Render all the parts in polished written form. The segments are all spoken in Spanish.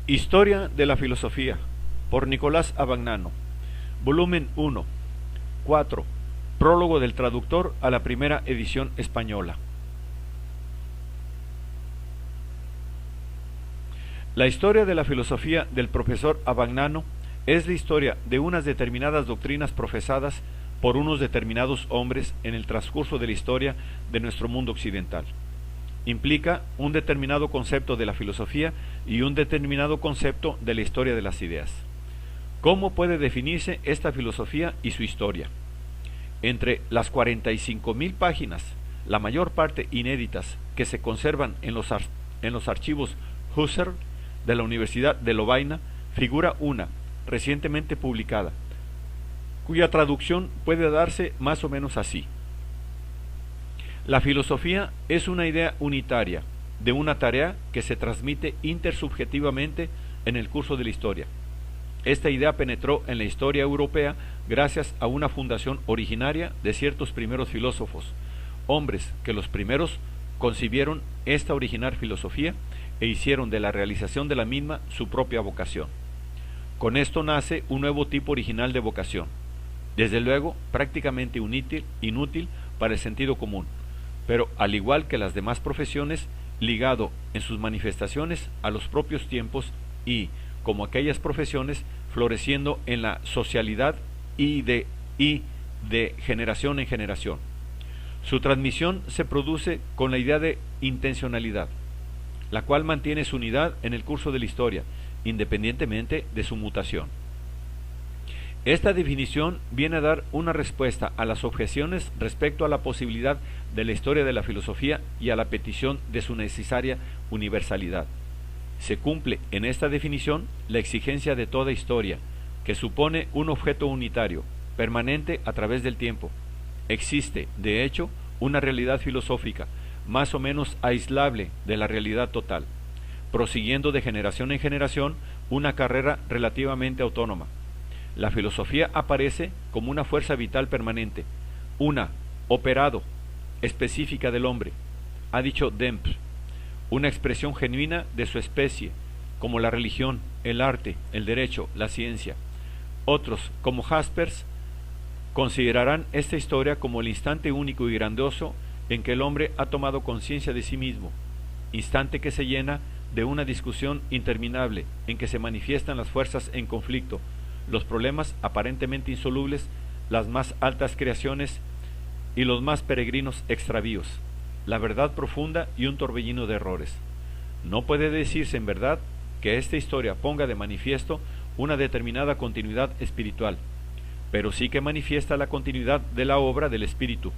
Historia de la filosofía, por Nicolás Abagnano, volumen 1, 4, prólogo del traductor a la primera edición española. La historia de la filosofía del profesor Abagnano es la historia de unas determinadas doctrinas profesadas por unos determinados hombres en el transcurso de la historia de nuestro mundo occidental. Implica un determinado concepto de la filosofía y un determinado concepto de la historia de las ideas. ¿Cómo puede definirse esta filosofía y su historia? Entre las 45.000 páginas, la mayor parte inéditas, que se conservan en los archivos Husserl de la Universidad de Lovaina, figura una, recientemente publicada, cuya traducción puede darse más o menos así. La filosofía es una idea unitaria de una tarea que se transmite intersubjetivamente en el curso de la historia. Esta idea penetró en la historia europea gracias a una fundación originaria de ciertos primeros filósofos, hombres que los primeros concibieron esta original filosofía e hicieron de la realización de la misma su propia vocación. Con esto nace un nuevo tipo original de vocación, desde luego prácticamente inútil para el sentido común, pero al igual que las demás profesiones, ligado en sus manifestaciones a los propios tiempos y, como aquellas profesiones, floreciendo en la socialidad y de generación en generación. Su transmisión se produce con la idea de intencionalidad, la cual mantiene su unidad en el curso de la historia, independientemente de su mutación. Esta definición viene a dar una respuesta a las objeciones respecto a la posibilidad de la historia de la filosofía y a la petición de su necesaria universalidad. Se cumple en esta definición la exigencia de toda historia, que supone un objeto unitario, permanente a través del tiempo. Existe, de hecho, una realidad filosófica, más o menos aislable de la realidad total, prosiguiendo de generación en generación una carrera relativamente autónoma. La filosofía aparece como una fuerza vital permanente, una operado específica del hombre, ha dicho Dempf, una expresión genuina de su especie, como la religión, el arte, el derecho, la ciencia. Otros, como Jaspers, considerarán esta historia como el instante único y grandioso en que el hombre ha tomado conciencia de sí mismo, instante que se llena de una discusión interminable en que se manifiestan las fuerzas en conflicto, los problemas aparentemente insolubles, las más altas creaciones y los más peregrinos extravíos, la verdad profunda y un torbellino de errores. No puede decirse en verdad que esta historia ponga de manifiesto una determinada continuidad espiritual, pero sí que manifiesta la continuidad de la obra del espíritu.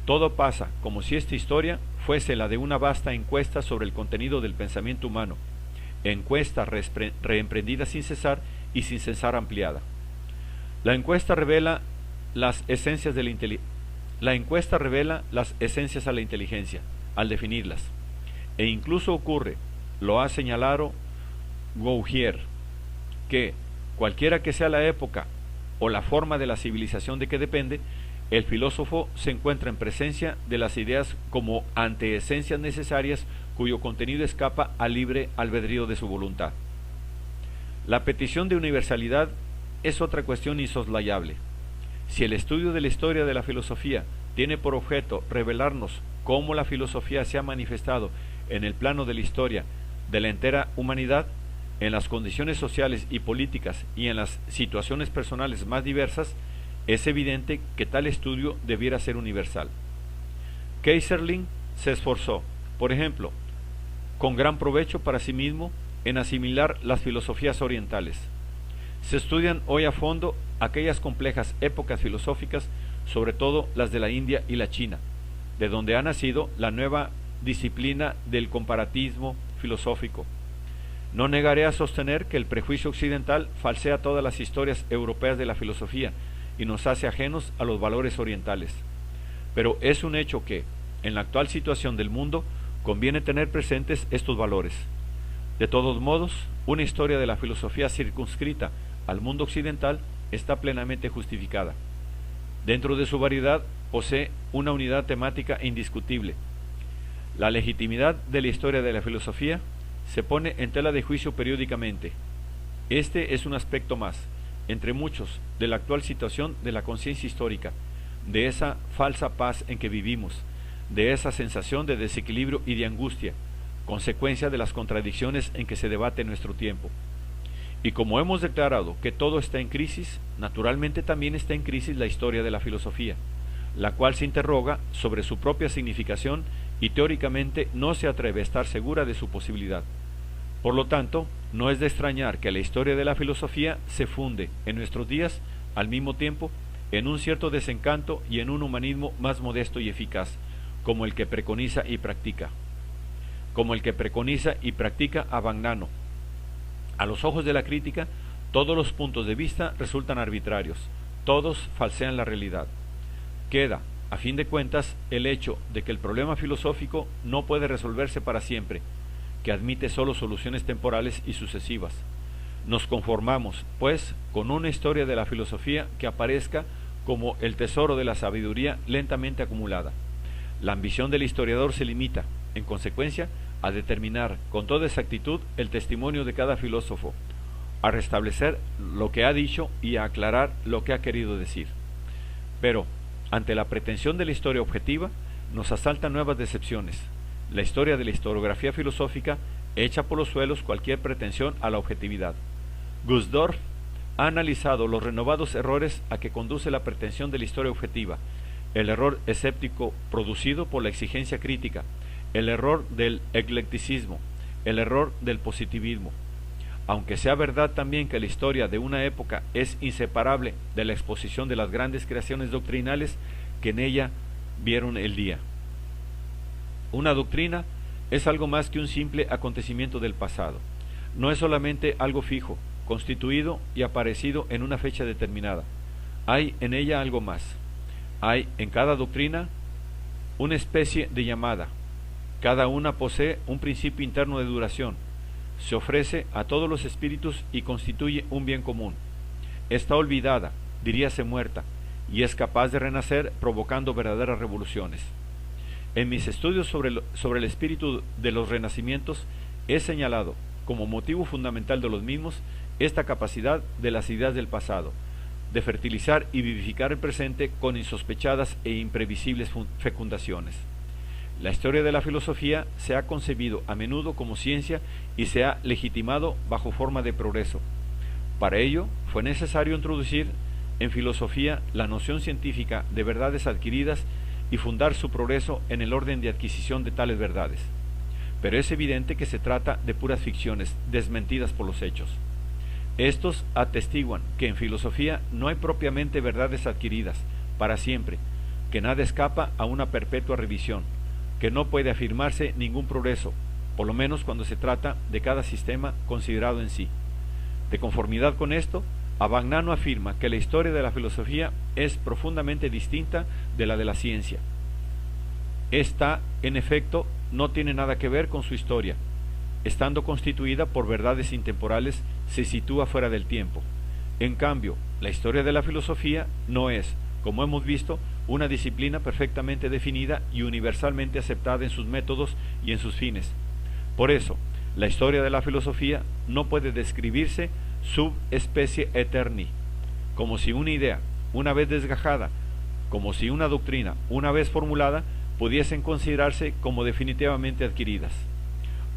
Todo pasa como si esta historia fuese la de una vasta encuesta sobre el contenido del pensamiento humano, encuesta reemprendida sin cesar y sin cesar ampliada. La encuesta revela las esencias a la inteligencia al definirlas, e incluso ocurre, lo ha señalado Gouhier, que cualquiera que sea la época o la forma de la civilización de que depende, el filósofo se encuentra en presencia de las ideas como anteesencias necesarias cuyo contenido escapa al libre albedrío de su voluntad. La petición de universalidad es otra cuestión insoslayable. Si el estudio de la historia de la filosofía tiene por objeto revelarnos cómo la filosofía se ha manifestado en el plano de la historia de la entera humanidad, en las condiciones sociales y políticas y en las situaciones personales más diversas, es evidente que tal estudio debiera ser universal. Keyserling se esforzó, por ejemplo, con gran provecho para sí mismo, en asimilar las filosofías orientales. Se estudian hoy a fondo aquellas complejas épocas filosóficas, sobre todo las de la India y la China, de donde ha nacido la nueva disciplina del comparatismo filosófico. No negaré a sostener que el prejuicio occidental falsea todas las historias europeas de la filosofía y nos hace ajenos a los valores orientales. Pero es un hecho que, en la actual situación del mundo, conviene tener presentes estos valores. De todos modos, una historia de la filosofía circunscrita al mundo occidental está plenamente justificada. Dentro de su variedad posee una unidad temática indiscutible. La legitimidad de la historia de la filosofía se pone en tela de juicio periódicamente. Este es un aspecto más, entre muchos, de la actual situación de la conciencia histórica, de esa falsa paz en que vivimos, de esa sensación de desequilibrio y de angustia, consecuencia de las contradicciones en que se debate nuestro tiempo. Y como hemos declarado que todo está en crisis, naturalmente también está en crisis la historia de la filosofía, la cual se interroga sobre su propia significación y teóricamente no se atreve a estar segura de su posibilidad. Por lo tanto, no es de extrañar que la historia de la filosofía se funde en nuestros días, al mismo tiempo, en un cierto desencanto y en un humanismo más modesto y eficaz, como el que preconiza y practica Abagnano. A los ojos de la crítica, todos los puntos de vista resultan arbitrarios, todos falsean la realidad. Queda, a fin de cuentas, el hecho de que el problema filosófico no puede resolverse para siempre, que admite solo soluciones temporales y sucesivas. Nos conformamos, pues, con una historia de la filosofía que aparezca como el tesoro de la sabiduría lentamente acumulada. La ambición del historiador se limita, en consecuencia, a determinar con toda exactitud el testimonio de cada filósofo, a restablecer lo que ha dicho y a aclarar lo que ha querido decir. Pero, ante la pretensión de la historia objetiva, nos asaltan nuevas decepciones. La historia de la historiografía filosófica echa por los suelos cualquier pretensión a la objetividad. Gusdorf ha analizado los renovados errores a que conduce la pretensión de la historia objetiva, el error escéptico producido por la exigencia crítica, el error del eclecticismo, el error del positivismo. Aunque sea verdad también que la historia de una época es inseparable de la exposición de las grandes creaciones doctrinales que en ella vieron el día. Una doctrina es algo más que un simple acontecimiento del pasado. No es solamente algo fijo, constituido y aparecido en una fecha determinada. Hay en ella algo más. Hay en cada doctrina una especie de llamada. Cada una posee un principio interno de duración. Se ofrece a todos los espíritus y constituye un bien común. Está olvidada, diríase muerta, y es capaz de renacer provocando verdaderas revoluciones. En mis estudios sobre el espíritu de los renacimientos he señalado como motivo fundamental de los mismos esta capacidad de las ideas del pasado, de fertilizar y vivificar el presente con insospechadas e imprevisibles fecundaciones. La historia de la filosofía se ha concebido a menudo como ciencia y se ha legitimado bajo forma de progreso. Para ello fue necesario introducir en filosofía la noción científica de verdades adquiridas y fundar su progreso en el orden de adquisición de tales verdades. Pero es evidente que se trata de puras ficciones desmentidas por los hechos. Estos atestiguan que en filosofía no hay propiamente verdades adquiridas para siempre, que nada escapa a una perpetua revisión, que no puede afirmarse ningún progreso, por lo menos cuando se trata de cada sistema considerado en sí. De conformidad con esto, Abagnano afirma que la historia de la filosofía es profundamente distinta de la de la ciencia. Esta, en efecto, no tiene nada que ver con su historia. Estando constituida por verdades intemporales, se sitúa fuera del tiempo. En cambio, la historia de la filosofía no es, como hemos visto, una disciplina perfectamente definida y universalmente aceptada en sus métodos y en sus fines. Por eso, la historia de la filosofía no puede describirse sub specie aeterni, como si una idea, una vez desgajada, como si una doctrina, una vez formulada, pudiesen considerarse como definitivamente adquiridas.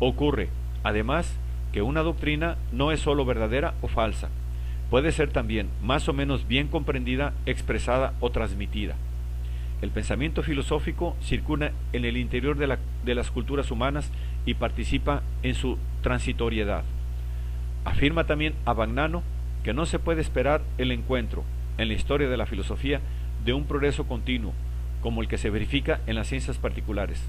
Ocurre, además, que una doctrina no es sólo verdadera o falsa, puede ser también más o menos bien comprendida, expresada o transmitida. El pensamiento filosófico circula en el interior de las culturas humanas y participa en su transitoriedad. Afirma también Abagnano que no se puede esperar el encuentro, en la historia de la filosofía, de un progreso continuo, como el que se verifica en las ciencias particulares.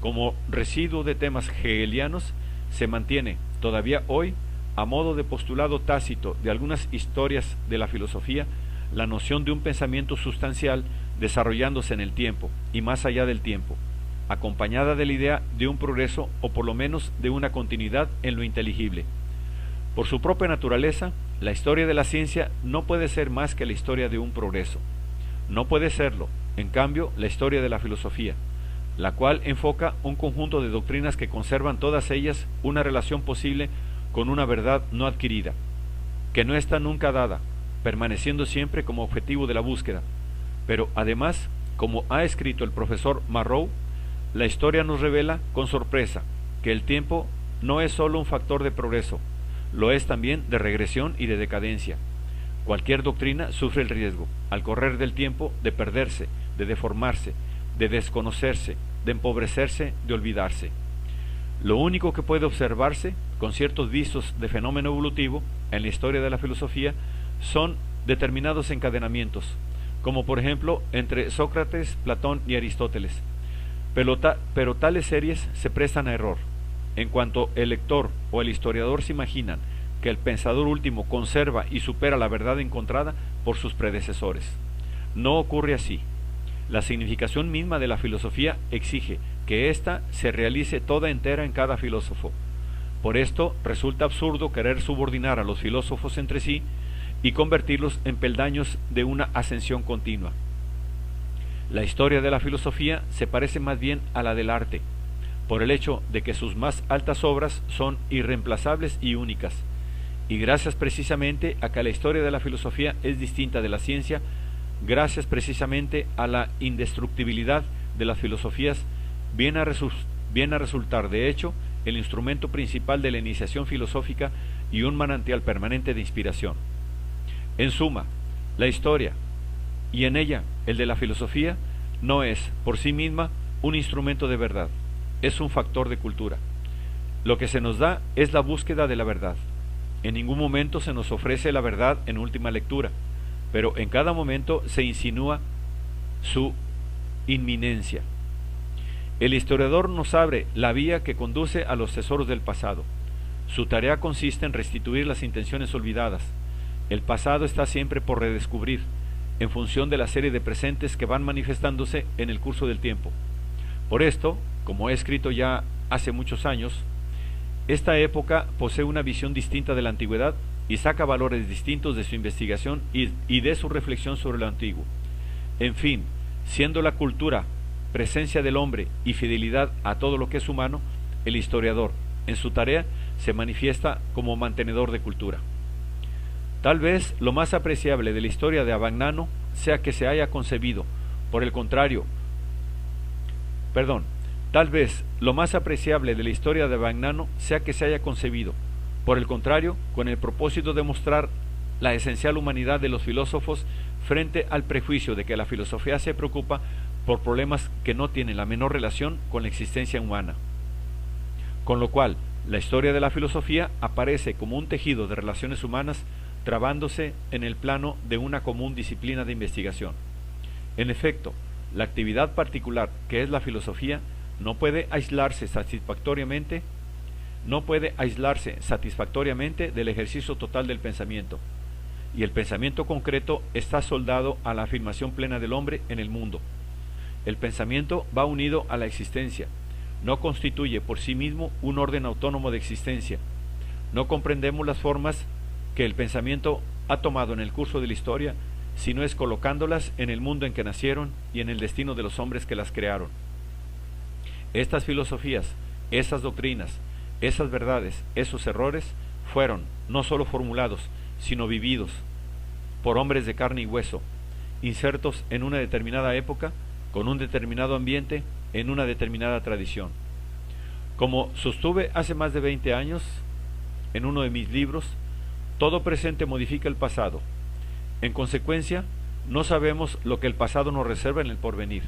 Como residuo de temas hegelianos, se mantiene, todavía hoy, a modo de postulado tácito de algunas historias de la filosofía, la noción de un pensamiento sustancial desarrollándose en el tiempo y más allá del tiempo, acompañada de la idea de un progreso o por lo menos de una continuidad en lo inteligible. Por su propia naturaleza, la historia de la ciencia no puede ser más que la historia de un progreso. No puede serlo, en cambio, la historia de la filosofía, la cual enfoca un conjunto de doctrinas que conservan todas ellas una relación posible con una verdad no adquirida, que no está nunca dada, permaneciendo siempre como objetivo de la búsqueda. Pero además, como ha escrito el profesor Marrow, la historia nos revela con sorpresa que el tiempo no es solo un factor de progreso, lo es también de regresión y de decadencia. Cualquier doctrina sufre el riesgo, al correr del tiempo, de perderse, de deformarse, de desconocerse, de empobrecerse, de olvidarse. Lo único que puede observarse, con ciertos visos de fenómeno evolutivo, en la historia de la filosofía, son determinados encadenamientos, como por ejemplo entre Sócrates, Platón y Aristóteles. Pero tales series se prestan a error. En cuanto el lector o el historiador se imaginan que el pensador último conserva y supera la verdad encontrada por sus predecesores. No ocurre así. La significación misma de la filosofía exige que ésta se realice toda entera en cada filósofo. Por esto resulta absurdo querer subordinar a los filósofos entre sí y convertirlos en peldaños de una ascensión continua. La historia de la filosofía se parece más bien a la del arte, por el hecho de que sus más altas obras son irreemplazables y únicas, y gracias precisamente a que la historia de la filosofía es distinta de la ciencia, gracias precisamente a la indestructibilidad de las filosofías, viene a resultar de hecho el instrumento principal de la iniciación filosófica y un manantial permanente de inspiración. En suma, la historia, y en ella el de la filosofía, no es por sí misma un instrumento de verdad, es un factor de cultura. Lo que se nos da es la búsqueda de la verdad. En ningún momento se nos ofrece la verdad en última lectura, pero en cada momento se insinúa su inminencia. El historiador nos abre la vía que conduce a los tesoros del pasado. Su tarea consiste en restituir las intenciones olvidadas. El pasado está siempre por redescubrir, en función de la serie de presentes que van manifestándose en el curso del tiempo. Por esto, como he escrito ya hace muchos años, esta época posee una visión distinta de la antigüedad y saca valores distintos de su investigación y de su reflexión sobre lo antiguo. En fin, siendo la cultura presencia del hombre y fidelidad a todo lo que es humano, el historiador, en su tarea, se manifiesta como mantenedor de cultura. Tal vez lo más apreciable de la historia de Abagnano sea que se haya concebido, por el contrario, tal vez lo más apreciable de la historia de Abagnano sea que se haya concebido, por el contrario, con el propósito de mostrar la esencial humanidad de los filósofos frente al prejuicio de que la filosofía se preocupa por problemas que no tienen la menor relación con la existencia humana. Con lo cual, la historia de la filosofía aparece como un tejido de relaciones humanas trabándose en el plano de una común disciplina de investigación. En efecto, la actividad particular que es la filosofía no puede aislarse satisfactoriamente del ejercicio total del pensamiento, y el pensamiento concreto está soldado a la afirmación plena del hombre en el mundo. El pensamiento va unido a la existencia, no constituye por sí mismo un orden autónomo de existencia. No comprendemos las formas que el pensamiento ha tomado en el curso de la historia, sino es colocándolas en el mundo en que nacieron y en el destino de los hombres que las crearon. Estas filosofías, esas doctrinas, esas verdades, esos errores, fueron no sólo formulados, sino vividos por hombres de carne y hueso, insertos en una determinada época, con un determinado ambiente, en una determinada tradición. Como sostuve hace más de 20 años, en uno de mis libros, todo presente modifica el pasado. En consecuencia, no sabemos lo que el pasado nos reserva en el porvenir.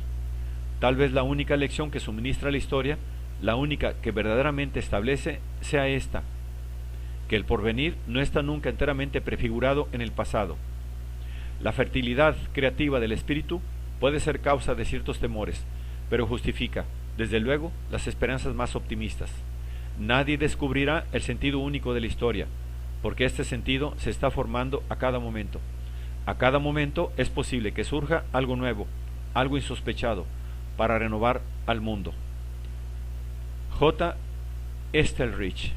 Tal vez la única lección que suministra la historia, la única que verdaderamente establece, sea esta: que el porvenir no está nunca enteramente prefigurado en el pasado. La fertilidad creativa del espíritu puede ser causa de ciertos temores, pero justifica, desde luego, las esperanzas más optimistas. Nadie descubrirá el sentido único de la historia, porque este sentido se está formando a cada momento. A cada momento es posible que surja algo nuevo, algo insospechado, para renovar al mundo. J. Estelrich.